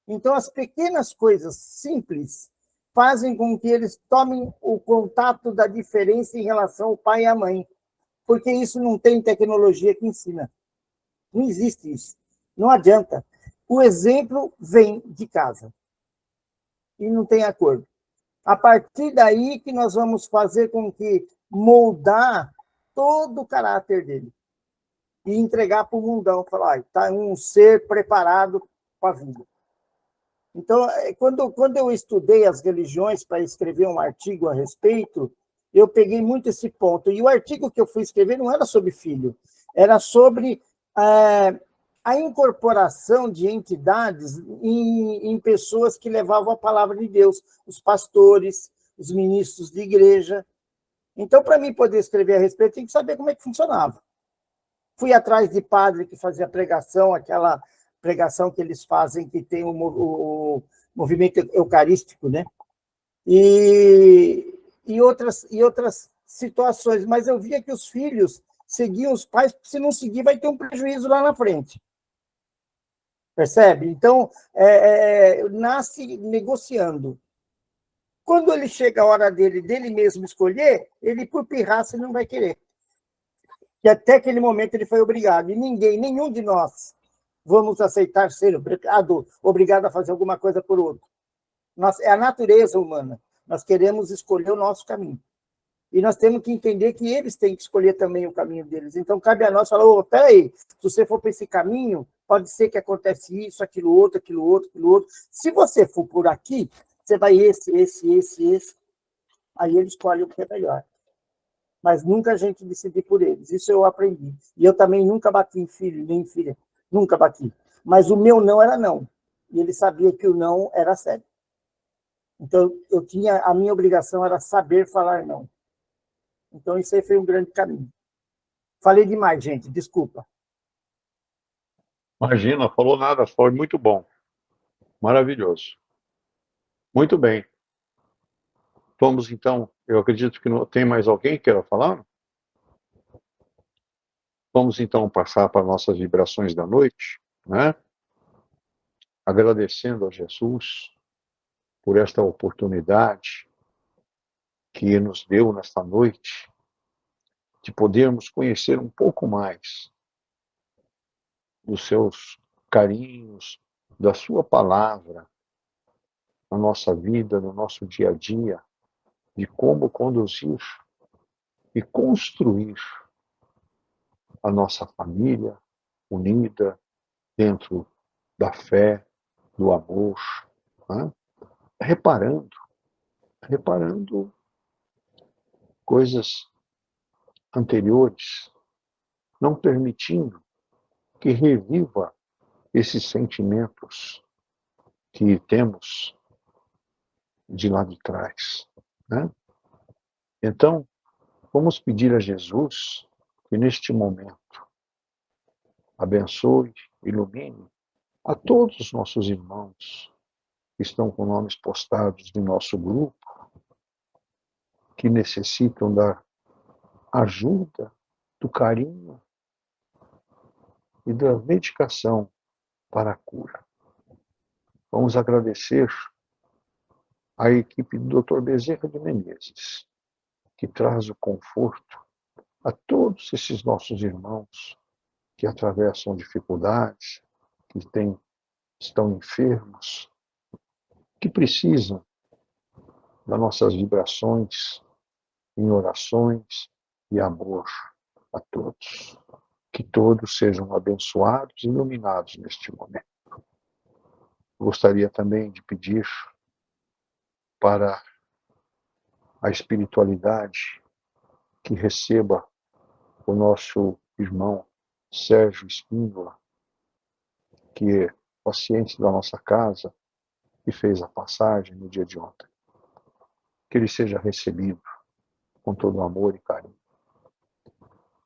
Então, as pequenas coisas simples fazem com que eles tomem o contato da diferença em relação ao pai e à mãe, porque isso não tem tecnologia que ensina. Não existe isso. Não adianta. O exemplo vem de casa. E não tem acordo. A partir daí que nós vamos fazer com que moldar todo o caráter dele e entregar para o mundão, falar, está um ser preparado para a vida. Então, quando eu estudei as religiões para escrever um artigo a respeito, eu peguei muito esse ponto. E o artigo que eu fui escrever não era sobre filho, era sobre a incorporação de entidades em pessoas que levavam a palavra de Deus, os pastores, os ministros de igreja. Então, para mim poder escrever a respeito, tem que saber como é que funcionava. Fui atrás de padre que fazia pregação, aquela pregação que eles fazem, que tem o movimento eucarístico, né? E outras situações. Mas eu via que os filhos seguiam os pais, porque se não seguir, vai ter um prejuízo lá na frente. Percebe? Então, nasce negociando. Quando ele chega a hora dele mesmo escolher, ele, por pirraça, não vai querer. E até aquele momento ele foi obrigado. E nenhum de nós vamos aceitar ser obrigado a fazer alguma coisa por outro. É a natureza humana. Nós queremos escolher o nosso caminho. E nós temos que entender que eles têm que escolher também o caminho deles. Então, cabe a nós falar, peraí, se você for para esse caminho, pode ser que acontece isso, aquilo outro. Se você for por aqui, você vai esse. Aí ele escolhe o que é melhor. Mas nunca a gente decidir por eles. Isso eu aprendi. E eu também nunca bati em filho, nem em filha. Nunca bati. Mas o meu não era não. E ele sabia que o não era sério. Então, a minha obrigação era saber falar não. Então, isso aí foi um grande caminho. Falei demais, gente, desculpa. Imagina, falou nada, foi muito bom. Maravilhoso. Muito bem. Vamos então, eu acredito que não tem mais alguém que queira falar? Vamos então passar para nossas vibrações da noite, né? Agradecendo a Jesus por esta oportunidade que nos deu nesta noite de podermos conhecer um pouco mais dos seus carinhos, da sua palavra na nossa vida, no nosso dia a dia, de como conduzir e construir a nossa família unida dentro da fé, do amor, né? reparando coisas anteriores, não permitindo que reviva esses sentimentos que temos de lá de trás, né? Então, vamos pedir a Jesus que neste momento abençoe, ilumine a todos os nossos irmãos que estão com nomes postados em nosso grupo, que necessitam da ajuda, do carinho e da medicação para a cura. Vamos agradecer à equipe do Dr. Bezerra de Menezes, que traz o conforto a todos esses nossos irmãos que atravessam dificuldades, que estão enfermos, que precisam das nossas vibrações em orações e amor a todos. Que todos sejam abençoados e iluminados neste momento. Gostaria também de pedir para a espiritualidade que receba o nosso irmão Sérgio Espíndola, que é paciente da nossa casa, que fez a passagem no dia de ontem. Que ele seja recebido com todo amor e carinho.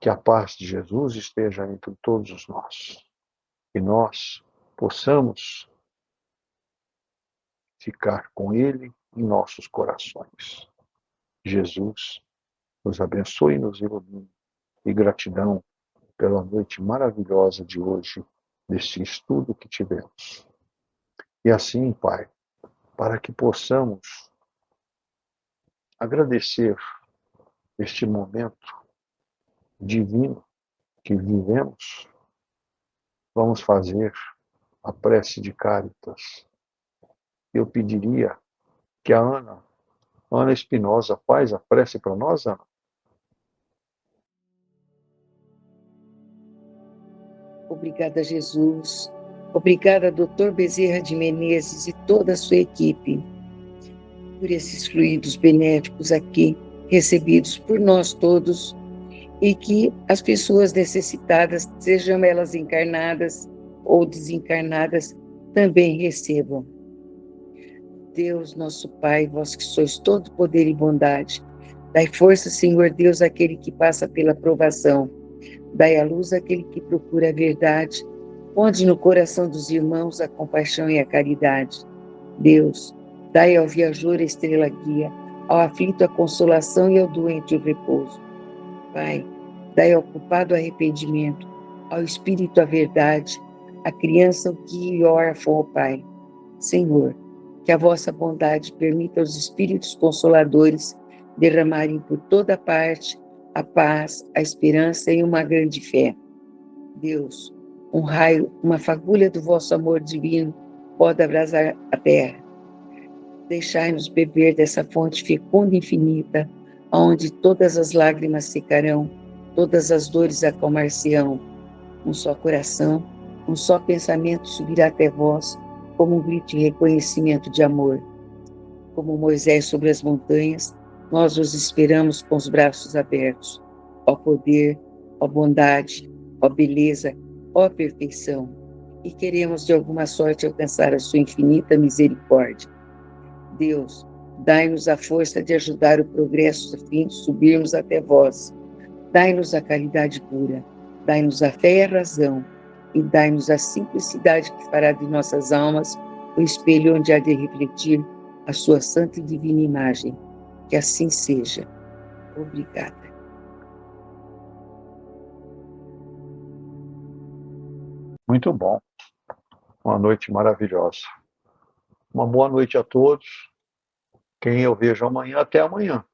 Que a paz de Jesus esteja entre todos os nós. Que nós possamos ficar com Ele em nossos corações. Jesus nos abençoe e nos ilumine. E gratidão pela noite maravilhosa de hoje, deste estudo que tivemos. E assim, Pai, para que possamos agradecer este momento divino que vivemos, vamos fazer a prece de Cáritas. Eu pediria que a Ana Espinosa, faz a prece para nós, Ana. Obrigada, Jesus. Obrigada, Dr. Bezerra de Menezes e toda a sua equipe, por esses fluidos benéficos aqui, recebidos por nós todos, e que as pessoas necessitadas, sejam elas encarnadas ou desencarnadas, também recebam. Deus, nosso Pai, vós que sois todo poder e bondade, dai força, Senhor Deus, àquele que passa pela provação, dai à luz àquele que procura a verdade, ponde no coração dos irmãos a compaixão e a caridade. Deus, dai ao viajor a estrela guia, ao aflito a consolação e ao doente o repouso. Pai, dai ao culpado arrependimento, ao espírito a verdade, a criança o guie e o órfão ao Pai. Senhor, que a vossa bondade permita aos Espíritos Consoladores derramarem por toda parte a paz, a esperança e uma grande fé. Deus, um raio, uma fagulha do vosso amor divino pode abrasar a terra. Deixai-nos beber dessa fonte fecunda e infinita, onde todas as lágrimas secarão, todas as dores acalmar-se-ão. Um só coração, um só pensamento subirá até vós, como um grito de reconhecimento de amor. Como Moisés sobre as montanhas, nós os esperamos com os braços abertos. Ó poder, ó bondade, ó beleza, ó perfeição. E queremos de alguma sorte alcançar a sua infinita misericórdia. Deus, dai-nos a força de ajudar o progresso a fim de subirmos até vós. Dai-nos a caridade pura, dai-nos a fé e a razão, e dai-nos a simplicidade que fará de nossas almas o espelho onde há de refletir a sua santa e divina imagem. Que assim seja. Obrigada. Muito bom. Uma noite maravilhosa. Uma boa noite a todos. Quem eu vejo amanhã, até amanhã.